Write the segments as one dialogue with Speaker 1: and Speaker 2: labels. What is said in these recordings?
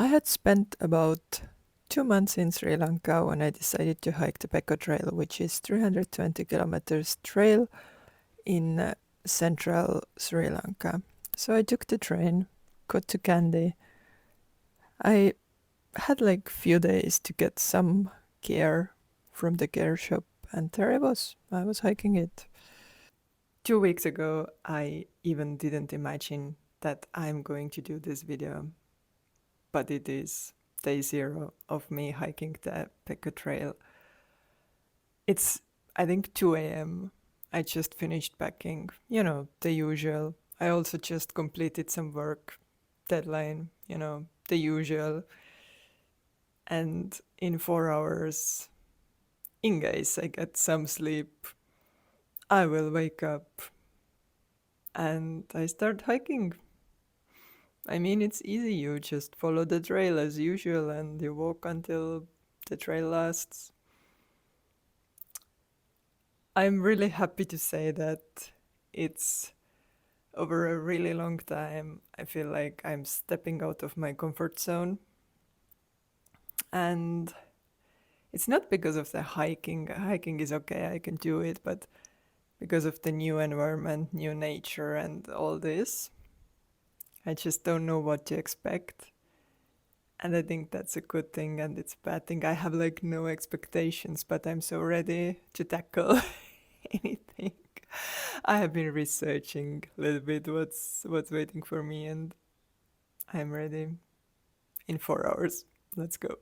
Speaker 1: I had spent about 2 months in Sri Lanka when I decided to hike the Pekoe Trail, which is 320 kilometers trail in central Sri Lanka. So I took the train, got to Kandy. I had like few days to get some gear from the gear shop, and there I was. I was hiking it. 2 weeks ago, I even didn't imagine that I'm going to do this video, but it is day zero of me hiking the Pekoe Trail. It's, I think, 2 a.m. I just finished packing, the usual. I also just completed some work, deadline, the usual. And in 4 hours, in case I get some sleep, I will wake up and I start hiking. I mean, it's easy. You just follow the trail as usual and you walk until the trail lasts. I'm really happy to say that it's over a really long time. I feel like I'm stepping out of my comfort zone. And it's not because of the hiking. Hiking is okay, I can do it, but because of the new environment, new nature, and all this, I just don't know what to expect. And I think that's a good thing and it's a bad thing. I have like no expectations, but I'm so ready to tackle anything. I have been researching a little bit what's waiting for me and I'm ready in 4 hours. Let's go.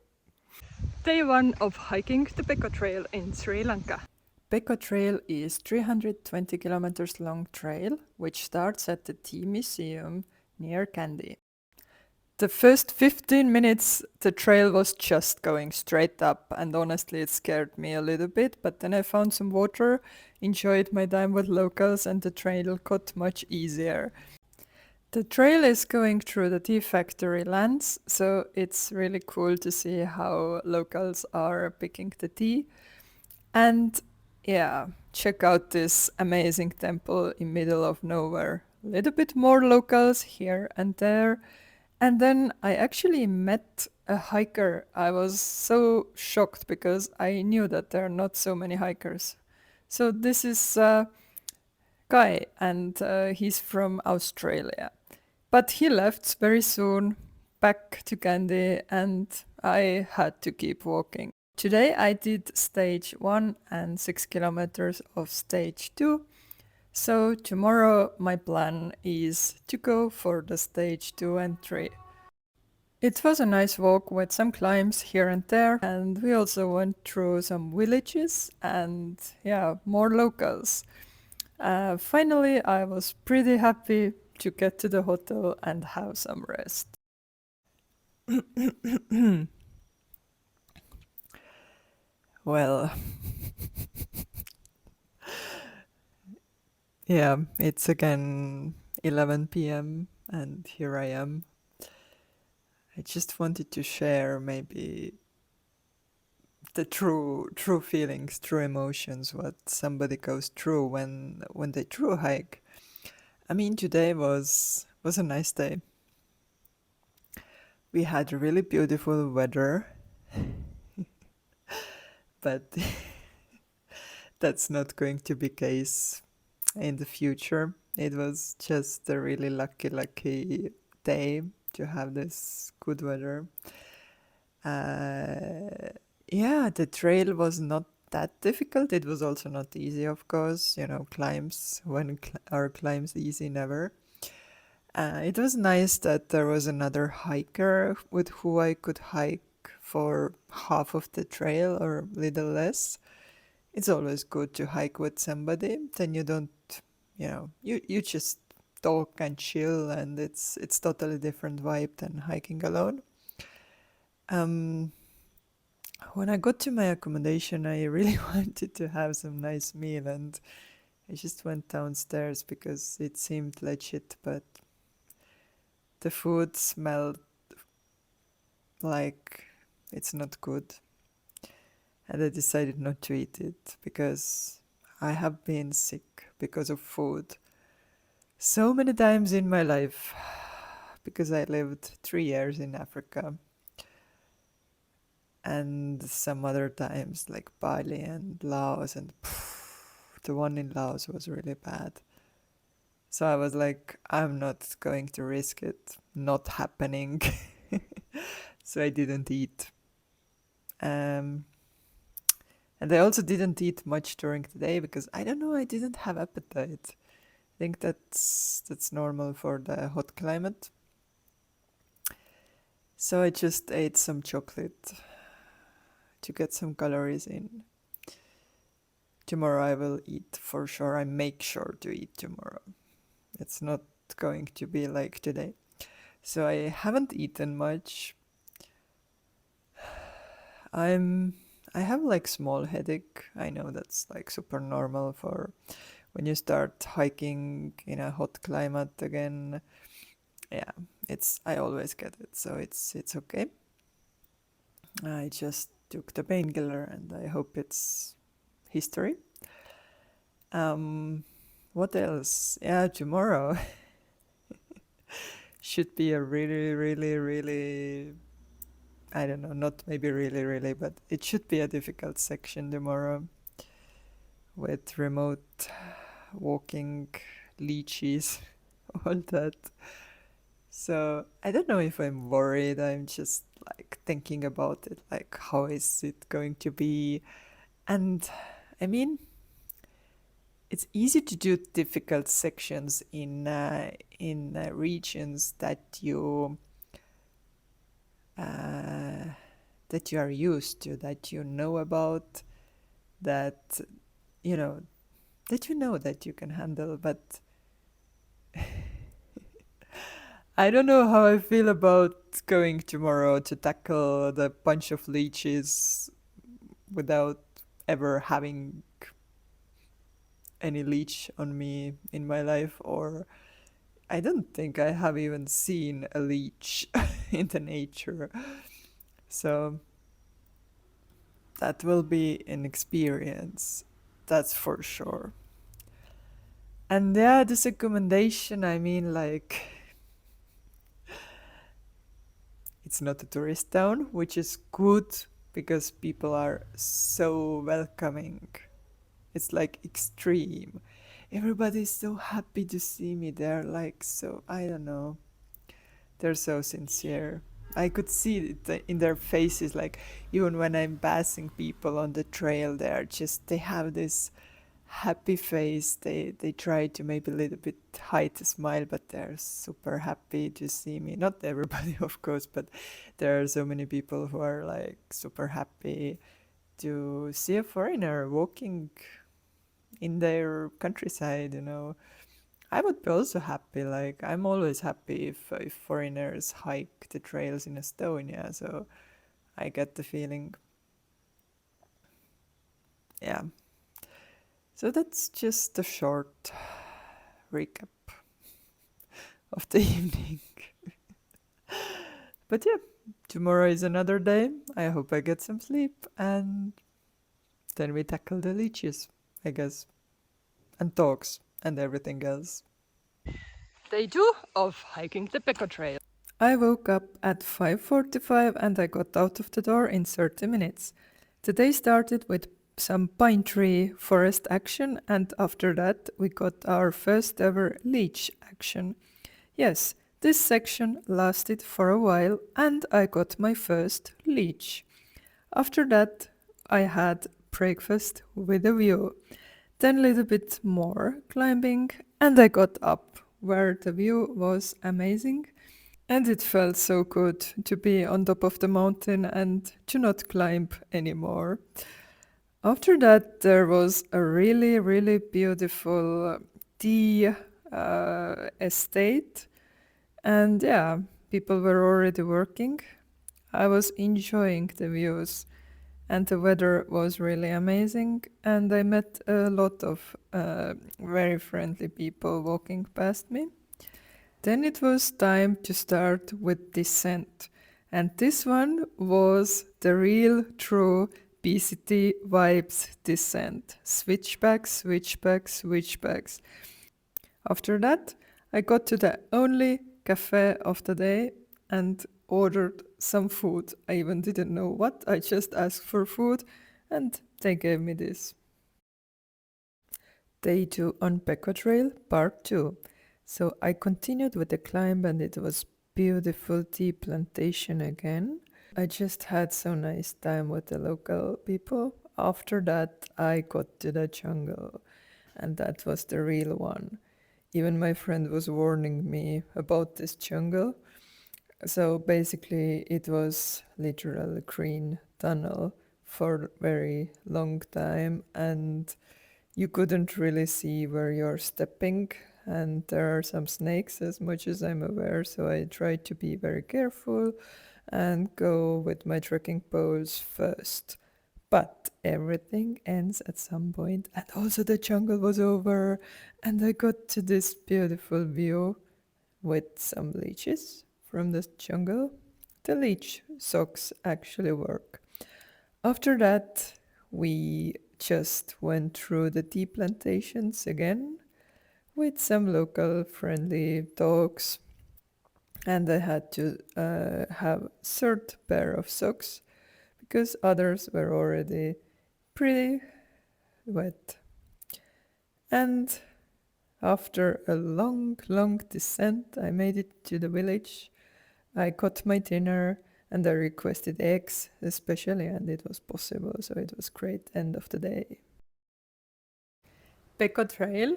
Speaker 1: Day one of hiking the Pekoe Trail in Sri Lanka. Pekoe Trail is 320 kilometers long trail which starts at the Tea Museum near Kandy. The first 15 minutes, the trail was just going straight up, and honestly, it scared me a little bit. But then I found some water, enjoyed my time with locals, and the trail got much easier. The trail is going through the tea factory lands, so it's really cool to see how locals are picking the tea. And yeah, check out this amazing temple in middle of nowhere. A little bit more locals here and there. And then I actually met a hiker. I was so shocked because I knew that there are not so many hikers. So this is Guy, and he's from Australia. But he left very soon back to Kandy, and I had to keep walking. Today I did stage 1 and 6 kilometers of stage 2. So tomorrow my plan is to go for the stage 2 and 3. It was a nice walk with some climbs here and there, and we also went through some villages and yeah, more locals. Finally, I was pretty happy to get to the hotel and have some rest. Well, yeah, it's again 11 p.m. and here I am. I just wanted to share maybe the true feelings, true emotions, what somebody goes through when they true hike. I mean, today was a nice day. We had really beautiful weather, but that's not going to be case in the future. It was just a really lucky day to have this good weather. Yeah, the trail was not that difficult. It was also not easy, of course. Climbs, when are climbs easy? Never. It was nice that there was another hiker with who I could hike for half of the trail or little less. It's always good to hike with somebody. Then you don't, you just talk and chill, and it's totally different vibe than hiking alone. Um, when I got to my accommodation, I really wanted to have some nice meal, and I just went downstairs because it seemed legit, but the food smelled like it's not good. And I decided not to eat it because I have been sick because of food so many times in my life because I lived 3 years in Africa and some other times like Bali and Laos, and the one in Laos was really bad. So I was like, I'm not going to risk it not happening. So I didn't eat. Um, and I also didn't eat much during the day because I don't know, I didn't have appetite. I think that's normal for the hot climate. So I just ate some chocolate to get some calories in. Tomorrow I will eat for sure. I make sure to eat tomorrow. It's not going to be like today. So I haven't eaten much. I'm I have like small headache. I know that's like super normal for when you start hiking in a hot climate again. Yeah, I always get it, so it's okay. I just took the painkiller and I hope it's history. Um, what else? Yeah, tomorrow should be a really, really, really, I don't know, not maybe really, really, but it should be a difficult section tomorrow with remote walking, leeches, all that. So I don't know if I'm worried. I'm just like thinking about it, like how is it going to be? And I mean, it's easy to do difficult sections in regions uh, that you are used to, that you know about, that you know that you can handle. But I don't know how I feel about going tomorrow to tackle the bunch of leeches without ever having any leech on me in my life, or I don't think I have even seen a leech in the nature. So that will be an experience, that's for sure. And yeah, this recommendation, I mean, like, it's not a tourist town, which is good because people are so welcoming. It's like extreme. Everybody's so happy to see me. They're like, so, I don't know. They're so sincere. I could see it in their faces, like, even when I'm passing people on the trail, they have this happy face. They try to maybe a little bit hide a smile, but they're super happy to see me. Not everybody, of course, but there are so many people who are like super happy to see a foreigner walking in their countryside. I would be also happy. Like, I'm always happy if foreigners hike the trails in Estonia. So I get the feeling. Yeah. So that's just a short recap of the evening. But yeah, tomorrow is another day. I hope I get some sleep, and then we tackle the leeches, I guess, and dogs and everything else.
Speaker 2: Day 2 of hiking the Pekoe Trail.
Speaker 1: I woke up at 5:45 and I got out of the door in 30 minutes. The day started with some pine tree forest action, and after that we got our first ever leech action. Yes, this section lasted for a while and I got my first leech. After that I had breakfast with a view. Then a little bit more climbing and I got up where the view was amazing. And it felt so good to be on top of the mountain and to not climb anymore. After that, there was a really, really beautiful tea estate. And yeah, people were already working. I was enjoying the views, and the weather was really amazing. And I met a lot of very friendly people walking past me. Then it was time to start with descent. And this one was the real, true BCT vibes descent. Switchbacks, switchbacks, switchbacks. After that, I got to the only cafe of the day, and ordered some food. I even didn't know what. I just asked for food and they gave me this. Day 2 on Pekoe Trail, part 2. So I continued with the climb and it was beautiful tea plantation again. I just had so nice time with the local people. After that, I got to the jungle, and that was the real one. Even my friend was warning me about this jungle. So basically, it was literal green tunnel for very long time, and you couldn't really see where you're stepping. And there are some snakes, as much as I'm aware, so I tried to be very careful and go with my trekking poles first. But everything ends at some point, and also the jungle was over, and I got to this beautiful view with some leeches from the jungle. The leech socks actually work. After that, we just went through the tea plantations again with some local friendly dogs, and I had to have third pair of socks because others were already pretty wet. And after a long, long descent, I made it to the village. I got my dinner and I requested eggs, especially, and it was possible, so it was great end of the day. Pekoe Trail,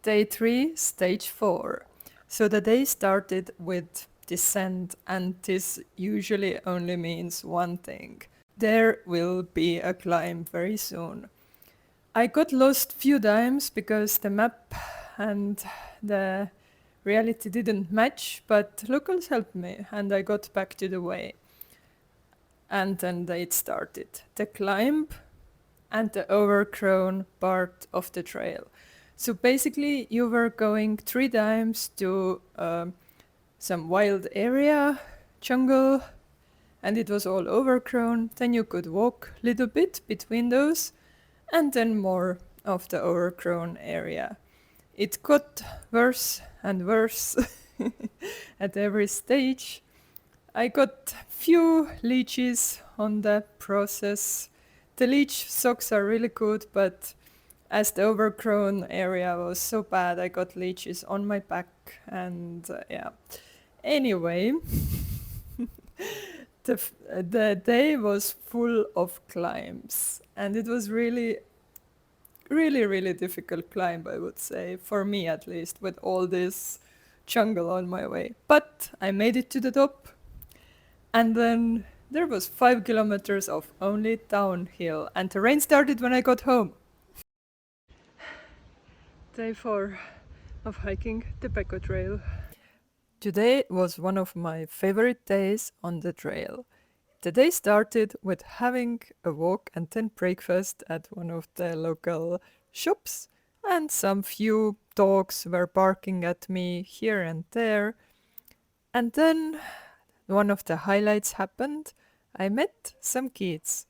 Speaker 1: day 3, stage 4. So the day started with descent, and this usually only means one thing. There will be a climb very soon. I got lost few times because the map and the reality didn't match, but locals helped me and I got back to the way. And then it started. The climb and the overgrown part of the trail. So basically, you were going 3 times to some wild area, jungle, and it was all overgrown. Then you could walk a little bit between those, and then more of the overgrown area. It got worse and worse at every stage. I got few leeches on that process. The leech socks are really good, but as the overgrown area was so bad, I got leeches on my back, and yeah. Anyway, the day was full of climbs, and it was really, really, really difficult climb, I would say, for me at least, with all this jungle on my way. But I made it to the top, and then there was 5 kilometers of only downhill, and the rain started when I got home. Day 4 of hiking the Pekoe Trail. Today was one of my favorite days on the trail. The day started with having a walk and then breakfast at one of the local shops, and some few dogs were barking at me here and there. And then one of the highlights happened. I met some kids,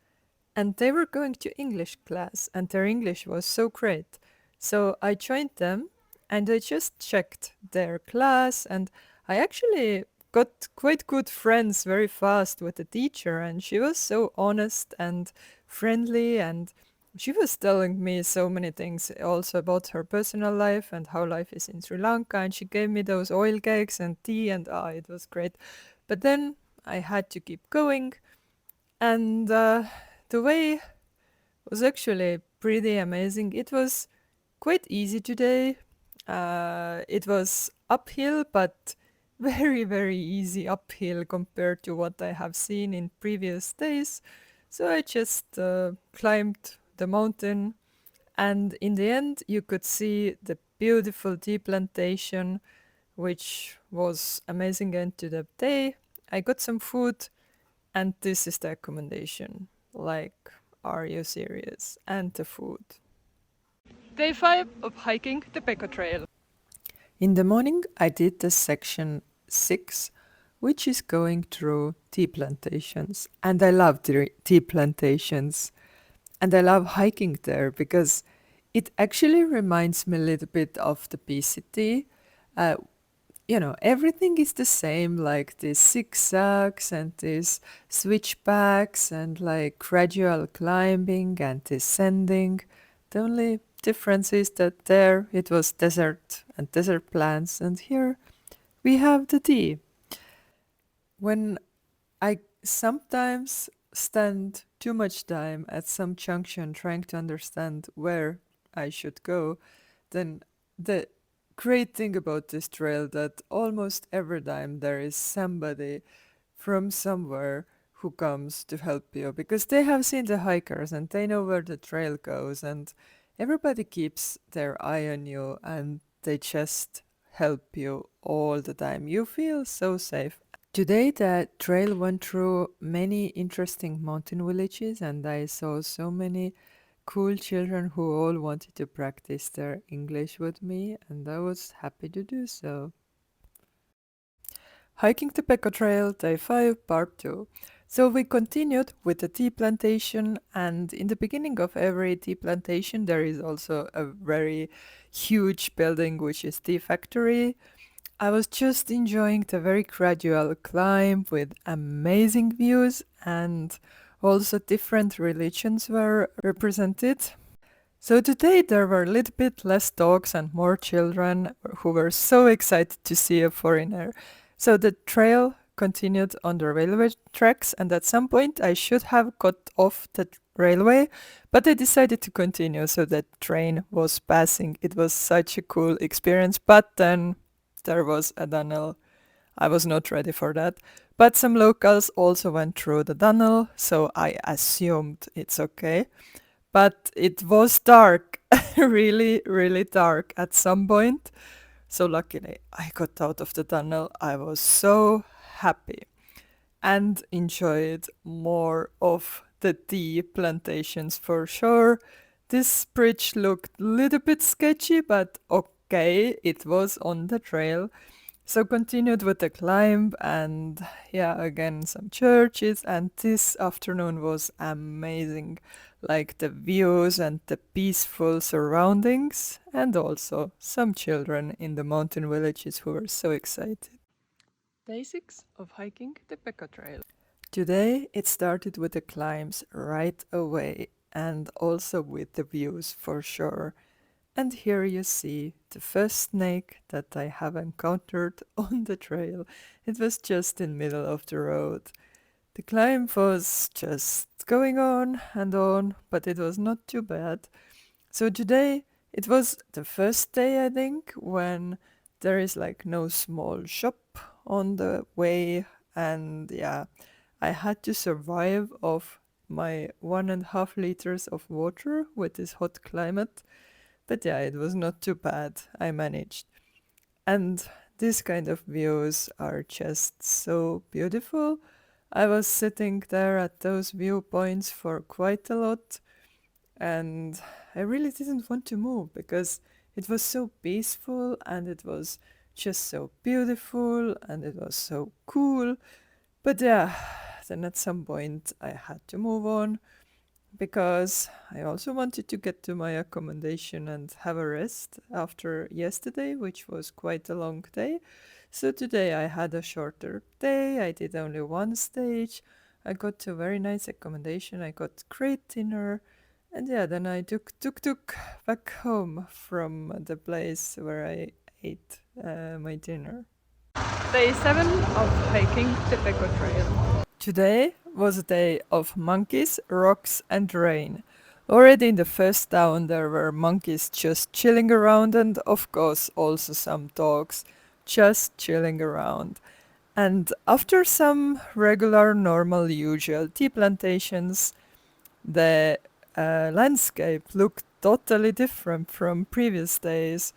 Speaker 1: and they were going to English class, and their English was so great. So I joined them, and I just checked their class, and I actually got quite good friends very fast with the teacher, and she was so honest and friendly, and she was telling me so many things also about her personal life and how life is in Sri Lanka, and she gave me those oil cakes and tea, and it was great. But then I had to keep going, and the way was actually pretty amazing. It was quite easy today. It was uphill, but very, very easy uphill compared to what I have seen in previous days. So I just climbed the mountain, and in the end, you could see the beautiful tea plantation, which was amazing end to the day. I got some food, and this is the accommodation. Like, are you serious? And the food.
Speaker 2: Day 5 of hiking the Pekoe Trail.
Speaker 1: In the morning, I did the section 6, which is going through tea plantations. And I love tea plantations. And I love hiking there because it actually reminds me a little bit of the bee city. everything is the same, like these zigzags and these switchbacks and like gradual climbing and descending. The only difference is that there it was desert and desert plants, and here we have the tea. When I sometimes spend too much time at some junction trying to understand where I should go, then the great thing about this trail that almost every time there is somebody from somewhere who comes to help you because they have seen the hikers and they know where the trail goes, and everybody keeps their eye on you and they just help you all the time. You feel so safe. Today, the trail went through many interesting mountain villages, and I saw so many cool children who all wanted to practice their English with me, and I was happy to do so. Hiking the Pekoe Trail, Day 5, Part 2. So we continued with the tea plantation, and in the beginning of every tea plantation, there is also a very huge building which is tea factory. I was just enjoying the very gradual climb with amazing views, and also different religions were represented. So today there were a little bit less dogs and more children who were so excited to see a foreigner. So the trail continued on the railway tracks, and at some point I should have got off the railway, but I decided to continue so that train was passing. It was such a cool experience, but then there was a tunnel. I was not ready for that. But some locals also went through the tunnel, so I assumed it's okay. But it was dark, really, really dark at some point. So luckily, I got out of the tunnel. I was so happy and enjoyed more of the tea plantations for sure. This bridge looked a little bit sketchy, but okay, it was on the trail. So continued with the climb, and yeah, again some churches, and this afternoon was amazing. Like the views and the peaceful surroundings, and also some children in the mountain villages who were so excited.
Speaker 2: Day 6 of hiking the Pekoe Trail.
Speaker 1: Today it started with the climbs right away, and also with the views for sure. And here you see the first snake that I have encountered on the trail. It was just in middle of the road. The climb was just going on, but it was not too bad. So today it was the first day, I think, when there is like no small shop on the way, and yeah, I had to survive off my 1.5 liters of water with this hot climate. But yeah, it was not too bad. I managed. And these kind of views are just so beautiful. I was sitting there at those viewpoints for quite a lot, and I really didn't want to move because it was so peaceful and it was just so beautiful and it was so cool. But yeah, then at some point I had to move on because I also wanted to get to my accommodation and have a rest after yesterday, which was quite a long day. So today I had a shorter day. I did only one stage. I got to a very nice accommodation. I got great dinner. And yeah, then I took tuk-tuk back home from the place where I ate my dinner.
Speaker 2: Day 7 of hiking the Pekoe Trail.
Speaker 1: Today was a day of monkeys, rocks, and rain. Already in the first town, there were monkeys just chilling around, and of course, also some dogs just chilling around. And after some regular, normal, usual tea plantations, the landscape looked totally different from previous days.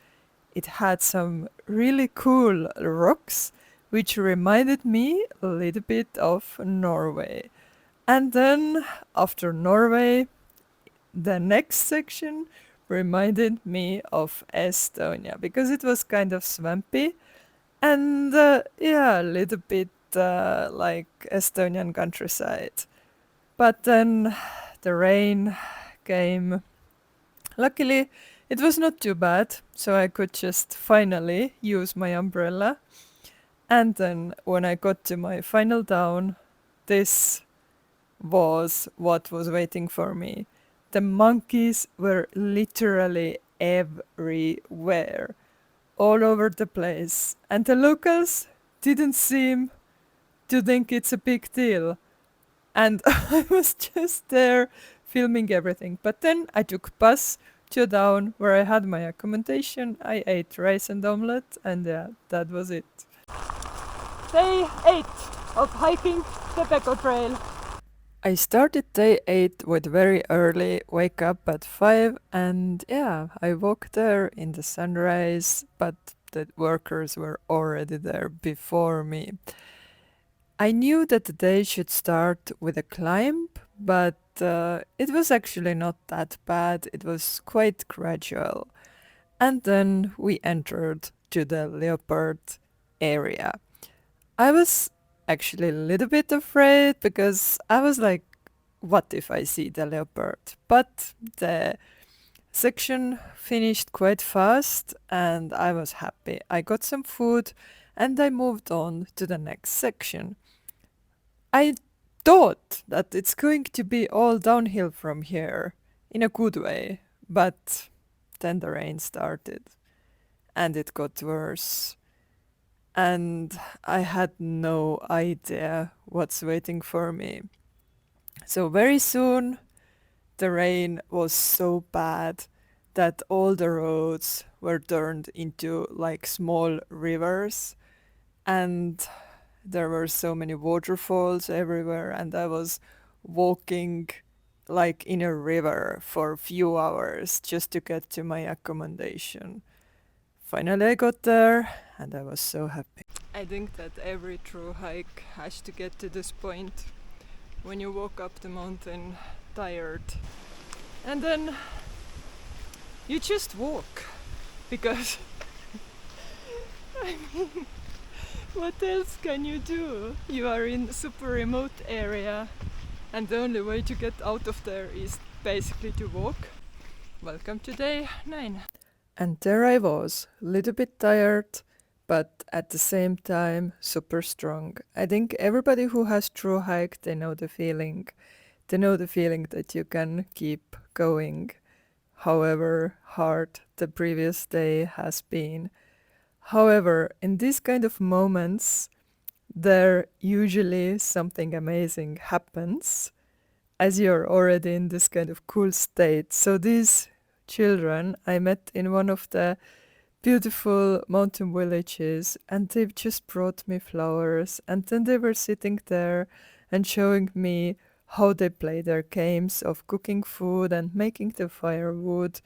Speaker 1: It had some really cool rocks, which reminded me a little bit of Norway. And then after Norway, the next section reminded me of Estonia because it was kind of swampy and yeah, a little bit like Estonian countryside. But then the rain came. Luckily, It was not too bad, so I could just finally use my umbrella. And then when I got to my final down, this was what was waiting for me. The monkeys were literally everywhere, all over the place, and the locals didn't seem to think it's a big deal. And I was just there filming everything. But then I took bus to a town where I had my accommodation. I ate rice and omelette, and yeah, that was it.
Speaker 2: Day 8 of hiking the Pekoe Trail.
Speaker 1: I started day 8 with very early wake up at 5, and yeah, I walked there in the sunrise, but the workers were already there before me. I knew that the day should start with a climb, but it was actually not that bad. It was quite gradual. And then we entered to the leopard area. I was actually a little bit afraid because I was like, what if I see the leopard? But the section finished quite fast and I was happy. I got some food and I moved on to the next section. I thought that it's going to be all downhill from here in a good way, but then the rain started and it got worse. And I had no idea what's waiting for me. So very soon the rain was so bad that all the roads were turned into like small rivers, and there were so many waterfalls everywhere, and I was walking like in a river for a few hours just to get to my accommodation. Finally I got there and I was so happy. I think that every true hike has to get to this point when you walk up the mountain tired and then you just walk because I mean, what else can you do? You are in super remote area and the only way to get out of there is basically to walk. Welcome to day 9. And there I was, a little bit tired, but at the same time super strong. I think everybody who has true hiked, they know the feeling. They know the feeling that you can keep going, however hard the previous day has been. However, in these kind of moments, there usually something amazing happens as you're already in this kind of cool state. So these children I met in one of the beautiful mountain villages and they've just brought me flowers and then they were sitting there and showing me how they play their games of cooking food and making the firewood.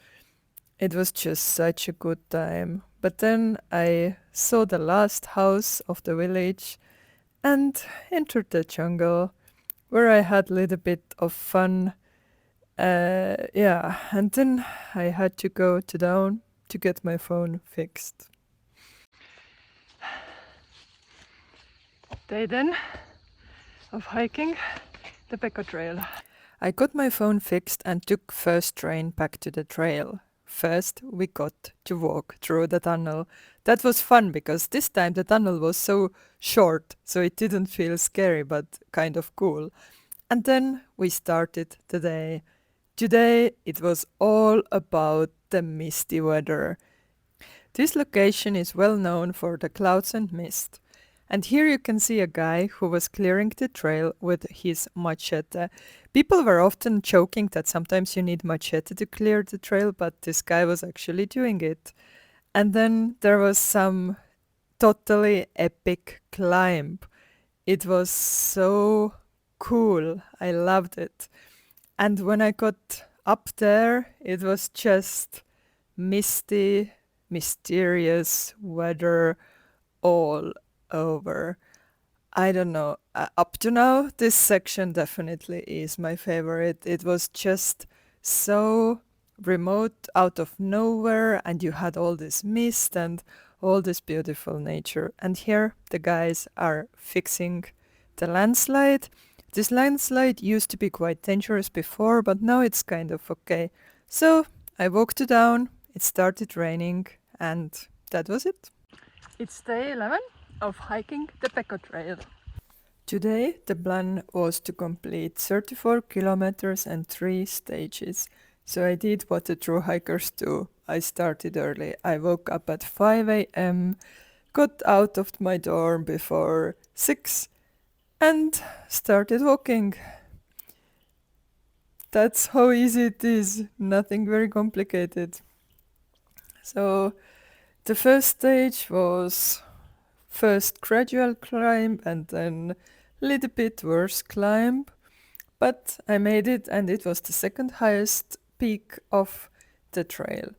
Speaker 1: It was just such a good time. But then I saw the last house of the village and entered the jungle where I had a little bit of fun. Yeah, and then I had to go to down to get my phone fixed.
Speaker 2: Day then of hiking the Pekoe Trail.
Speaker 1: I got my phone fixed and took first train back to the trail. First, we got to walk through the tunnel. That was fun because this time the tunnel was so short, so it didn't feel scary but kind of cool. And then we started the day. Today it was all about the misty weather. This location is well known for the clouds and mist. And here you can see a guy who was clearing the trail with his machete. People were often joking that sometimes you need machete to clear the trail, but this guy was actually doing it. And then there was some totally epic climb. It was so cool. I loved it. And when I got up there, it was just misty, mysterious weather all over. I don't know. Up to now, this section definitely is my favorite. It was just so remote, out of nowhere, and you had all this mist and all this beautiful nature. And here the guys are fixing the landslide. This landslide used to be quite dangerous before, but now it's kind of okay. So I walked down. it started raining, and that was it.
Speaker 2: It's day 11 of hiking the Pekoe Trail.
Speaker 1: Today, the plan was to complete 34 kilometers and 3 stages. So I did what the true hikers do. I started early. I woke up at 5 a.m., got out of my dorm before 6, and started walking. That's how easy it is, nothing very complicated. So the first stage was first gradual climb and then little bit worse climb, but I made it and it was the second highest peak of the trail.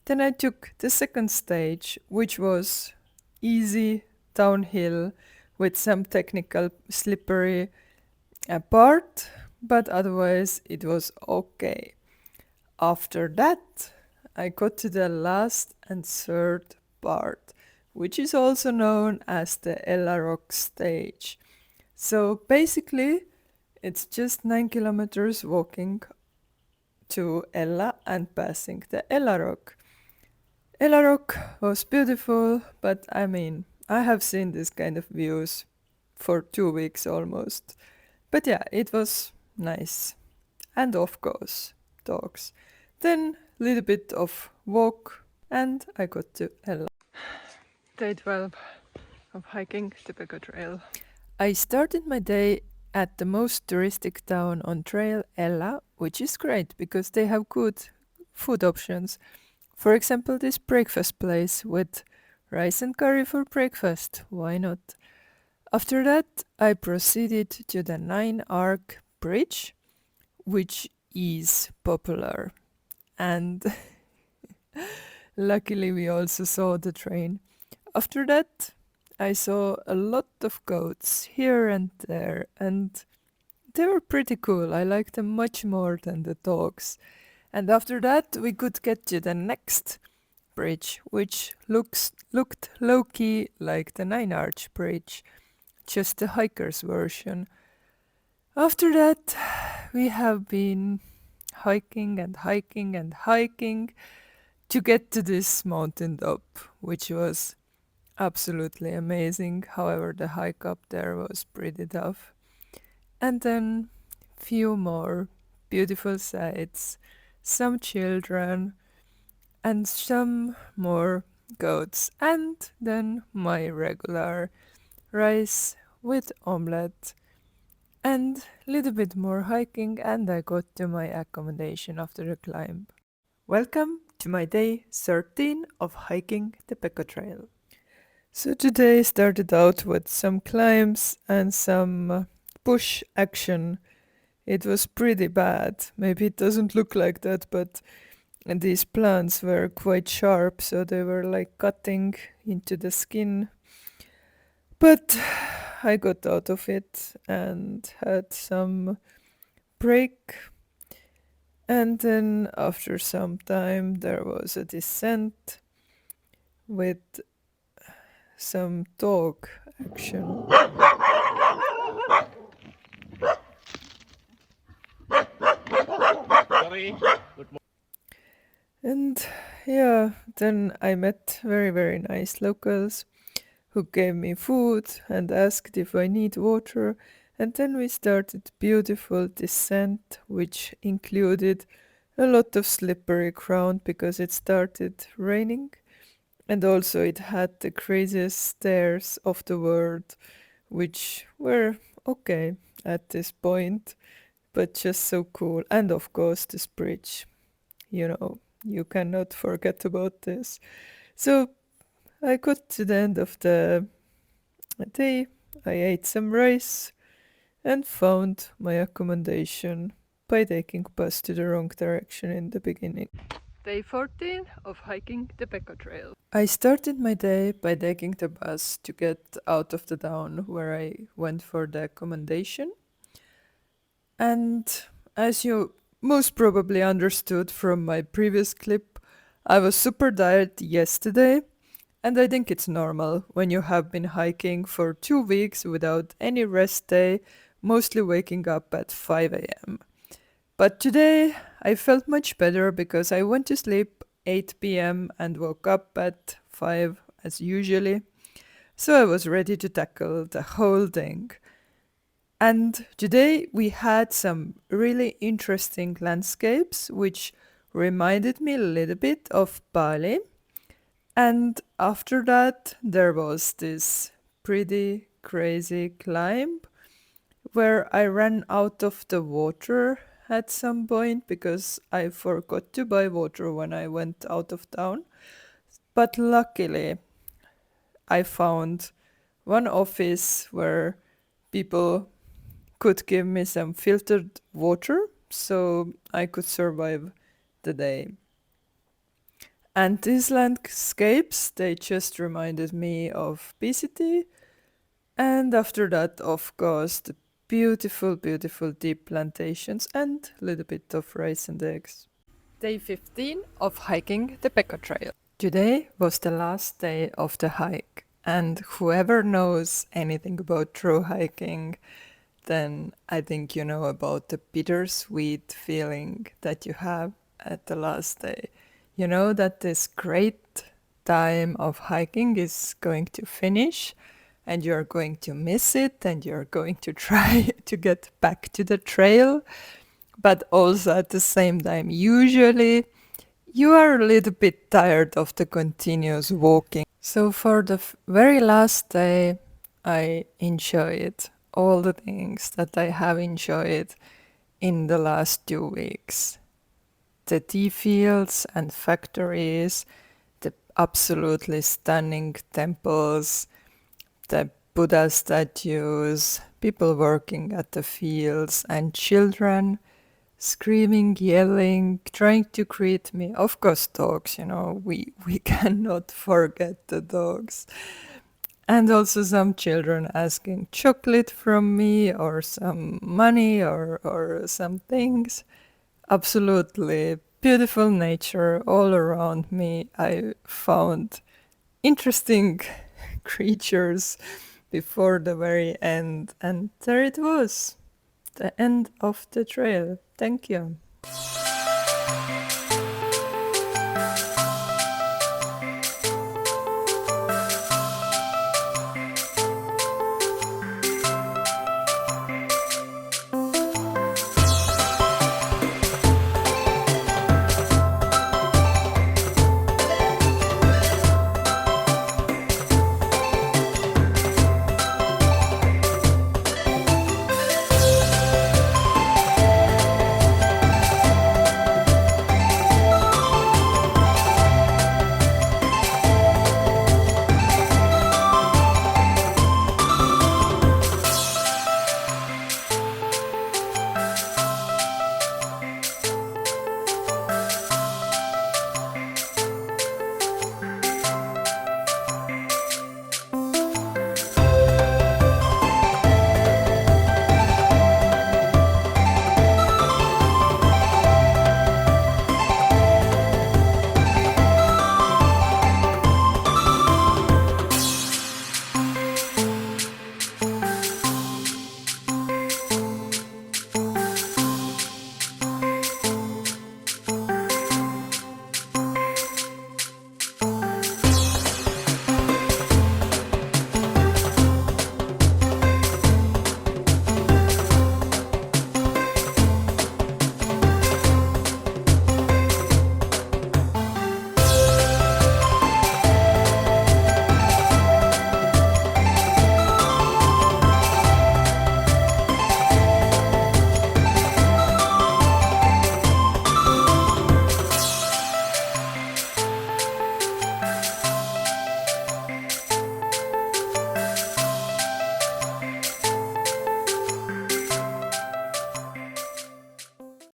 Speaker 1: Then I took the second stage, which was easy downhill with some technical slippery part, but otherwise it was okay. After that, I got to the last and third part, which is also known as the Ella Rock stage. So basically, it's just 9 kilometers walking to Ella and passing the Ella Rock. Ella Rock was beautiful, but I mean, I have seen this kind of views for 2 weeks almost. But yeah, it was nice. And of course, dogs. Then little bit of walk and I got to Ella.
Speaker 2: Day 12 of hiking the Pekoe Trail.
Speaker 1: I started my day at the most touristic town on trail, Ella, which is great because they have good food options. For example, this breakfast place with rice and curry for breakfast. Why not? After that, I proceeded to the Nine Arc Bridge, which is popular. And luckily, we also saw the train. After that, I saw a lot of goats here and there, and they were pretty cool. I liked them much more than the dogs. And after that, we could get to the next bridge, which looked low-key like the Nine Arch Bridge, just the hiker's version. After that, we have been hiking and hiking and hiking to get to this mountain top, which was absolutely amazing. However, the hike up there was pretty tough. And then few more beautiful sights, some children, and some more goats, and then my regular rice with omelette and little bit more hiking, and I got to my accommodation after the climb. Welcome to my day 13 of hiking the Pekoe Trail. So today started out with some climbs and some bush action. It was pretty bad. Maybe it doesn't look like that, but these plants were quite sharp, so they were like cutting into the skin. But I got out of it and had some break. And then after some time, there was a descent with some dog action. And yeah, then I met very, very nice locals who gave me food and asked if I need water. And then we started beautiful descent, which included a lot of slippery ground because it started raining. And also it had the craziest stairs of the world, which were okay at this point, but just so cool. And of course this bridge, you cannot forget about this. So I got to the end of the day, I ate some rice and found my accommodation by taking bus to the wrong direction in the beginning.
Speaker 2: Day 14 of hiking the Pekoe Trail.
Speaker 1: I started my day by taking the bus to get out of the town where I went for the accommodation. And as you most probably understood from my previous clip, I was super tired yesterday, and I think it's normal when you have been hiking for 2 weeks without any rest day, mostly waking up at 5 a.m. But today I felt much better because I went to sleep 8 p.m. and woke up at 5 as usually. So I was ready to tackle the whole thing. And today we had some really interesting landscapes which reminded me a little bit of Bali. And after that, there was this pretty crazy climb where I ran out of the water at some point because I forgot to buy water when I went out of town. But luckily, I found one office where people could give me some filtered water so I could survive the day. And these landscapes, they just reminded me of BCT. And after that, of course, the beautiful, beautiful deep plantations and a little bit of rice and eggs. Day 15 of hiking the Pekoe Trail. Today was the last day of the hike, and whoever knows anything about true hiking, then I think you know about the bittersweet feeling that you have at the last day. You know that this great time of hiking is going to finish and you're going to miss it and you're going to try to get back to the trail. But also at the same time, usually you are a little bit tired of the continuous walking. So for the very last day, I enjoyed all the things that I have enjoyed in the last 2 weeks. The tea fields and factories, the absolutely stunning temples, the Buddha statues, people working at the fields, and children screaming, yelling, trying to greet me. Of course, dogs, we cannot forget the dogs. And also some children asking chocolate from me or some money or some things. Absolutely beautiful nature all around me. I found interesting creatures before the very end. And there it was, the end of the trail. Thank you.